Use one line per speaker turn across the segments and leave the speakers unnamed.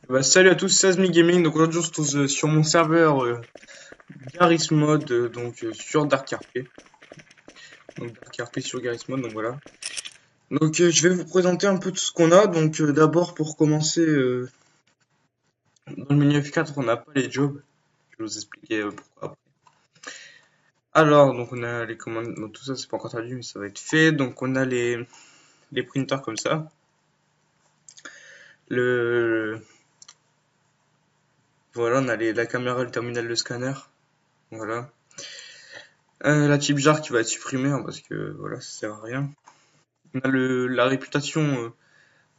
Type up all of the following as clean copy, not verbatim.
Bah, salut à tous, c'est Azmi Gaming. Donc aujourd'hui on se trouve sur mon serveur Garry's Mod, sur Dark RP. Donc Dark RP sur Garry's Mod, donc voilà. Donc je vais vous présenter un peu tout ce qu'on a. Donc d'abord pour commencer, dans le menu F4 on n'a pas les jobs. Je vais vous expliquer pourquoi après. Alors donc on a les commandes, donc tout ça c'est pas encore traduit mais ça va être fait. Donc on a les printers comme ça. Le Voilà, on a la caméra, le terminal, le scanner. Voilà. La chip jar qui va être supprimée hein, parce que voilà, ça sert à rien. On a la réputation,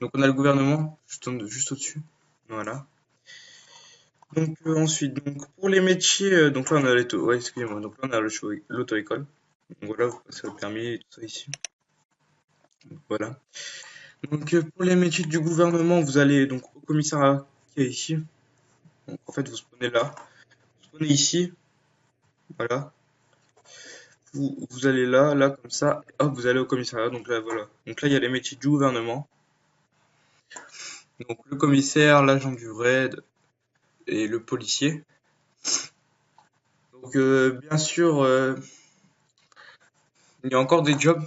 donc on a le gouvernement juste au-dessus. Voilà. Donc ensuite, donc pour les métiers, donc là on a ouais, excusez-moi, donc là on a l'auto-école. Donc voilà, vous passez le permis et tout ça ici. Donc, voilà. Donc pour les métiers du gouvernement, vous allez donc au commissariat qui est ici. Donc en fait vous spawnez là, vous spawnez ici, voilà. Vous allez là comme ça, hop, vous allez au commissariat. Donc là voilà. Donc là il y a les métiers du gouvernement. Donc le commissaire, l'agent du raid et le policier. Donc bien sûr, il y a encore des jobs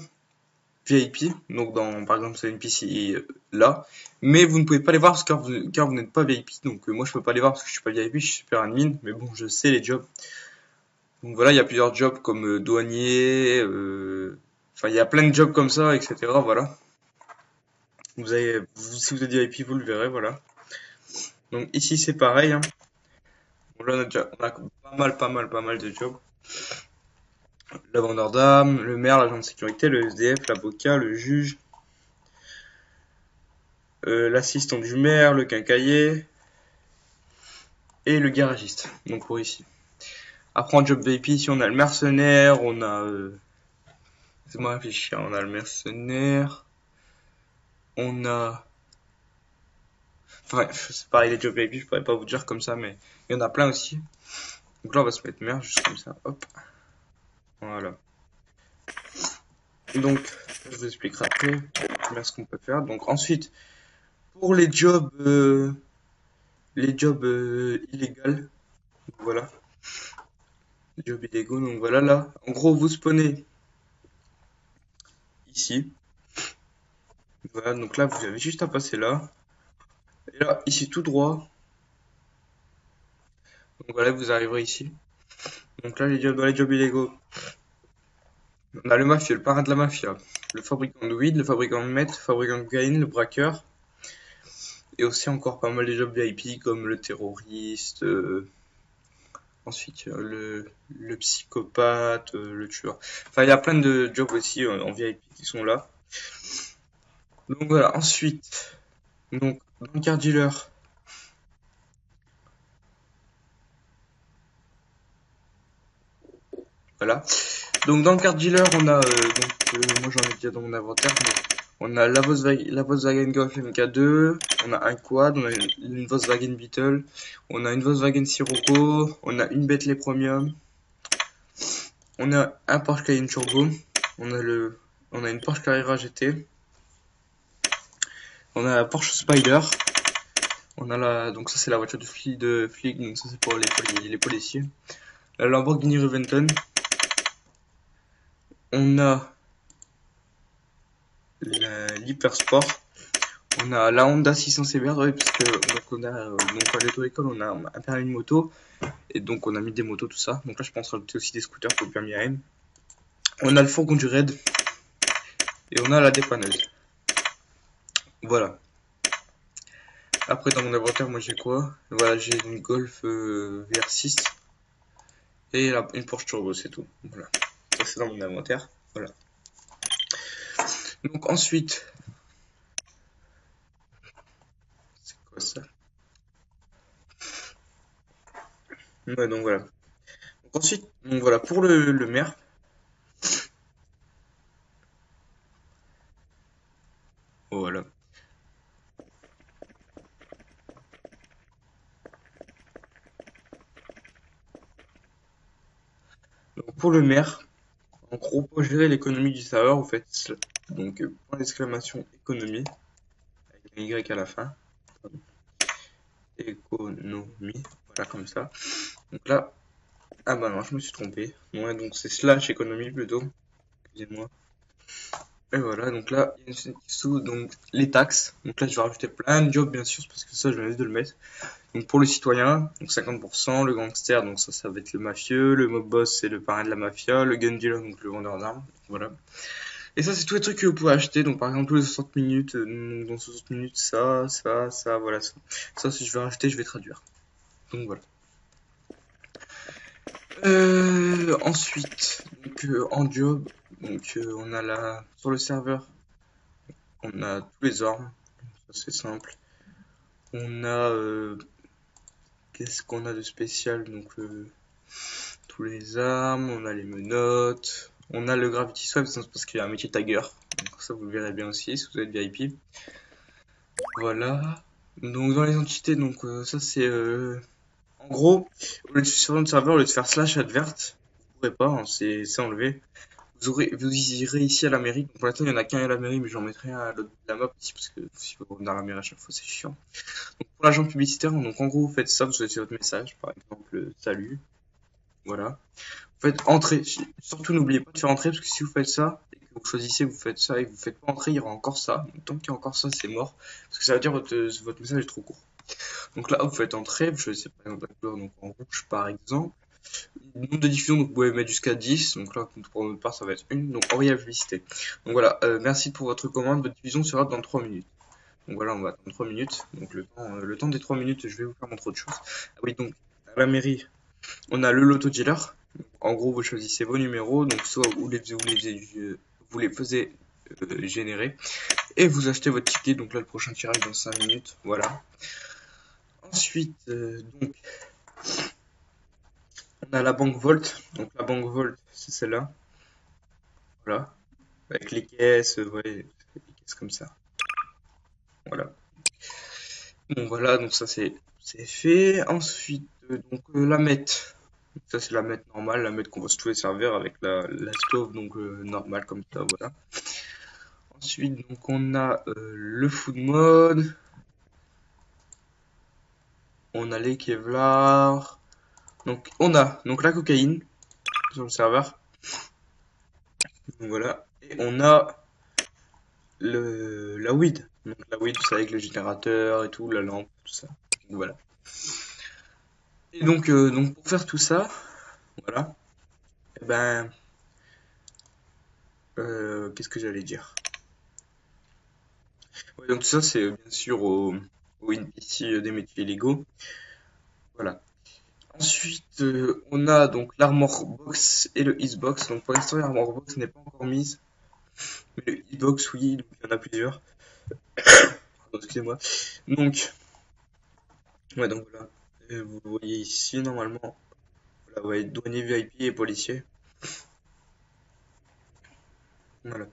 VIP, donc par exemple c'est une NPC là, mais vous ne pouvez pas les voir car vous n'êtes pas VIP, donc moi je peux pas les voir parce que je suis pas VIP, je suis super admin, mais bon je sais les jobs. Donc voilà, il y a plusieurs jobs comme douanier, enfin il y a plein de jobs comme ça, etc. Voilà. Si vous êtes VIP, vous le verrez, voilà. Donc ici c'est pareil, hein. Bon, là on a pas mal de jobs. La vendeur d'armes, le maire, l'agent de sécurité, le SDF, l'avocat, le juge, l'assistant du maire, le quincailler et le garagiste. Donc pour ici. Après en job VIP, ici on a le mercenaire, on a... Laissez-moi réfléchir, on a le mercenaire, on a... Enfin, c'est pareil les jobs VIP, je pourrais pas vous dire comme ça, mais il y en a plein aussi. Donc là on va se mettre maire, juste comme ça, hop. Voilà. Donc, je vous expliquerai après ce qu'on peut faire. Donc ensuite, pour les jobs illégaux, voilà. Jobs illégaux, donc voilà là. En gros, vous spawnez ici. Voilà, donc là, vous avez juste à passer là. Et là, ici tout droit. Donc voilà, vous arriverez ici. Donc là, dans les jobs illégaux, on a le mafieux, le parrain de la mafia, le fabricant de weed, le fabricant de meth, le fabricant de cocaïne, le braqueur. Et aussi encore pas mal de jobs VIP comme le terroriste, ensuite le psychopathe, le tueur. Enfin, il y a plein de jobs aussi en VIP qui sont là. Donc voilà, ensuite, donc dans le car dealer, voilà. Donc dans le car dealer, on a moi j'en ai déjà dans mon inventaire, mais on a la Volkswagen Golf MK2, on a un quad, on a une Volkswagen Beetle, on a une Volkswagen Sirocco, on a une Bentley Premium, on a un Porsche Cayenne Turbo, on a on a une Porsche Carrera GT, on a la Porsche Spider, on a donc ça c'est la voiture de flic, donc ça c'est pour les policiers, la Lamborghini Reventon, on a l'Hypersport. On a la Honda 600 CBR, ouais, parce que donc donc à l'auto-école, on a un permis de moto, et donc on a mis des motos, tout ça. Donc là, je pense rajouter aussi des scooters pour le permis AM. On a le fourgon du raid, et on a la dépanneuse. Voilà. Après, dans mon inventaire, moi j'ai quoi? Voilà, j'ai une Golf VR6 et une Porsche Turbo, c'est tout. Voilà. Ça, c'est dans mon inventaire. Voilà. Donc ensuite, c'est quoi ça? Ouais, donc voilà. Donc ensuite, donc voilà, pour le maire. Voilà. Donc pour le maire, en gros, pour gérer l'économie du serveur, vous faites cela. Donc, point d'exclamation économie, avec un Y à la fin. économie, voilà comme ça. Donc là, ah bah non, je me suis trompé. Ouais, donc c'est slash économie plutôt, excusez-moi. Et voilà, donc là, il y a une section sous donc les taxes. Donc là, je vais rajouter plein de jobs bien sûr, parce que ça, je viens juste de le mettre. Donc pour le citoyen, donc 50%, le gangster, donc ça va être le mafieux, le mob boss, c'est le parrain de la mafia, le gun dealer, donc le vendeur d'armes, voilà. Et ça, c'est tous les trucs que vous pouvez acheter. Donc, par exemple, tous les 60 minutes, dans 60 minutes, ça, voilà, ça. Ça, si je veux racheter, je vais traduire. Donc, voilà. Ensuite, donc, en job, donc, on a là, sur le serveur, on a tous les armes. Ça, c'est simple. On a, qu'est-ce qu'on a de spécial? Donc, tous les armes, on a les menottes, on a le Gravity Swap, c'est parce qu'il y a un métier tagger. Donc, ça, vous le verrez bien aussi si vous êtes VIP. Voilà. Donc dans les entités, donc ça c'est en gros, au lieu de sur notre serveur, au lieu de faire slash advert, vous pourrez pas, hein, c'est enlevé. Vous irez ici à la mairie. Donc, pour l'instant, il y en a qu'un à la mairie, mais j'en mettrai un à l'autre de la map ici parce que si vous revenez dans la mairie à chaque fois, c'est chiant. Donc pour l'agent publicitaire, donc en gros, vous faites ça, vous choisissez votre message, par exemple, salut, voilà. Vous faites entrer. Surtout, n'oubliez pas de faire entrer parce que si vous faites ça et que vous choisissez, vous faites ça et que vous faites pas entrer, il y aura encore ça. Donc, tant qu'il y a encore ça, c'est mort parce que ça veut dire que votre message est trop court. Donc là, vous faites entrer, vous choisissez par exemple la couleur donc en rouge par exemple. Le nombre de diffusions, donc vous pouvez mettre jusqu'à 10. Donc là, pour notre part, ça va être une. Donc envoyer la publicité. Donc voilà, merci pour votre commande. Votre diffusion sera dans 3 minutes. Donc voilà, on va attendre 3 minutes. Donc le temps des 3 minutes, je vais vous faire montrer autre chose. Ah oui, donc à la mairie, on a le loto dealer. En gros, vous choisissez vos numéros. Donc soit vous les faisiez générer. Et vous achetez votre ticket. Donc là, le prochain tirage dans 5 minutes. Voilà. Ensuite, donc, on a la banque Volt. Donc la banque Volt, c'est celle-là. Voilà. Avec les caisses, ouais, les caisses comme ça. Voilà. Bon voilà, donc ça c'est fait. Ensuite, la MET. Ça c'est la MET normale, la MET qu'on voit sur tous les serveurs avec la stove donc normale comme ça, voilà. Ensuite, donc on a le food mode. On a les Kevlar. Donc on a donc la cocaïne sur le serveur. Donc voilà. Et on a la weed. Donc la weed, c'est avec le générateur et tout, la lampe, tout ça. Donc voilà. Et donc pour faire tout ça, voilà. Eh ben, qu'est-ce que j'allais dire? Ouais, donc tout ça, c'est bien sûr au NPC des métiers illégaux. Voilà. Ensuite, on a donc l'armor box et le hitbox. Donc pour l'instant, l'armor box n'est pas encore mise. Mais le hitbox, oui, donc il y en a plusieurs. Pardon, excusez-moi. Donc, ouais, donc voilà. Vous le voyez ici, normalement. Voilà, ouais, douanier VIP et policier. Voilà.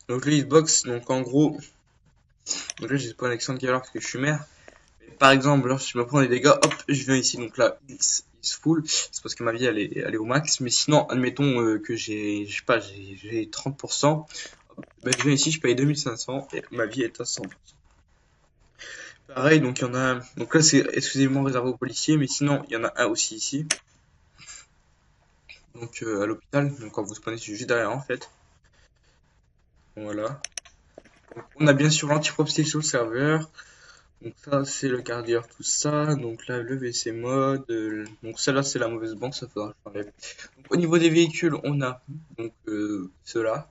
Donc le hitbox, donc en gros, donc là j'ai pas un accent de Kevlar parce que je suis maire. Mais par exemple, lorsque je me prends des dégâts, hop, je viens ici. Donc là, il se full. C'est parce que ma vie elle est au max. Mais sinon, admettons que j'ai, je sais pas, j'ai 30%. Ben, je viens ici, je paye 2500 et ma vie est à 100%. Pareil, donc il y en a un. Donc là, c'est exclusivement réservé aux policiers, mais sinon, il y en a un aussi ici. Donc à l'hôpital. Donc quand vous spawnez, c'est juste derrière en fait. Voilà. Donc, on a bien sûr l'anti-propsy sur le serveur. Donc ça, c'est le cardiaque, tout ça. Donc là, le WC mode. Donc celle-là, c'est la mauvaise banque, ça faudra le changer. Donc au niveau des véhicules, on a donc ceux-là.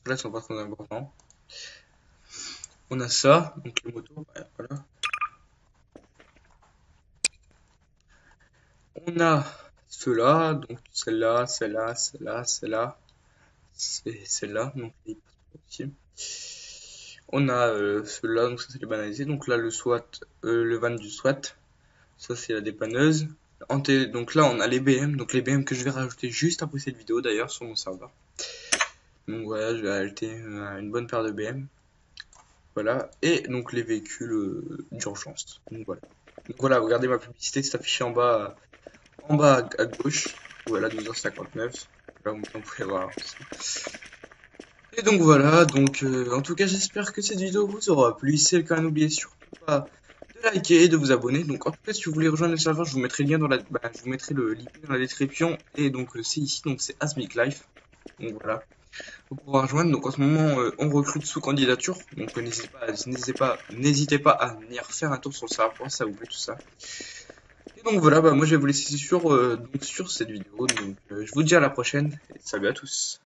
Ceux-là sont pas très importants. On a ça, donc les motos, ouais, voilà. On a ceux-là, donc celle-là, celle-là, celle-là, celle-là, c'est celle-là, donc les aussi. On a ceux-là, donc ça c'est les banalisés. Donc là, le SWAT, le van du SWAT, ça c'est la dépanneuse. Donc là, on a les BM, donc les BM que je vais rajouter juste après cette vidéo d'ailleurs sur mon serveur. Donc voilà, je vais ajouter une bonne paire de BM. Voilà, et donc les véhicules d'urgence. Donc voilà, regardez ma publicité, c'est affiché en bas à gauche. Voilà, 12h59. Là, vous pouvez voir. Et donc voilà, donc en tout cas, j'espère que cette vidéo vous aura plu. Si c'est le cas, n'oubliez surtout pas de liker et de vous abonner. Donc en tout cas, si vous voulez rejoindre le serveur, je vous mettrai le lien dans je vous mettrai le l'IP dans la description. Et donc c'est ici, donc c'est Asmic Life. Donc voilà, pour pouvoir rejoindre. Donc en ce moment, on recrute sous candidature. Donc n'hésitez pas à venir faire un tour sur le serveur, ça vous plaît tout ça. Et donc voilà, moi je vais vous laisser sur cette vidéo. Donc je vous dis à la prochaine et salut à tous.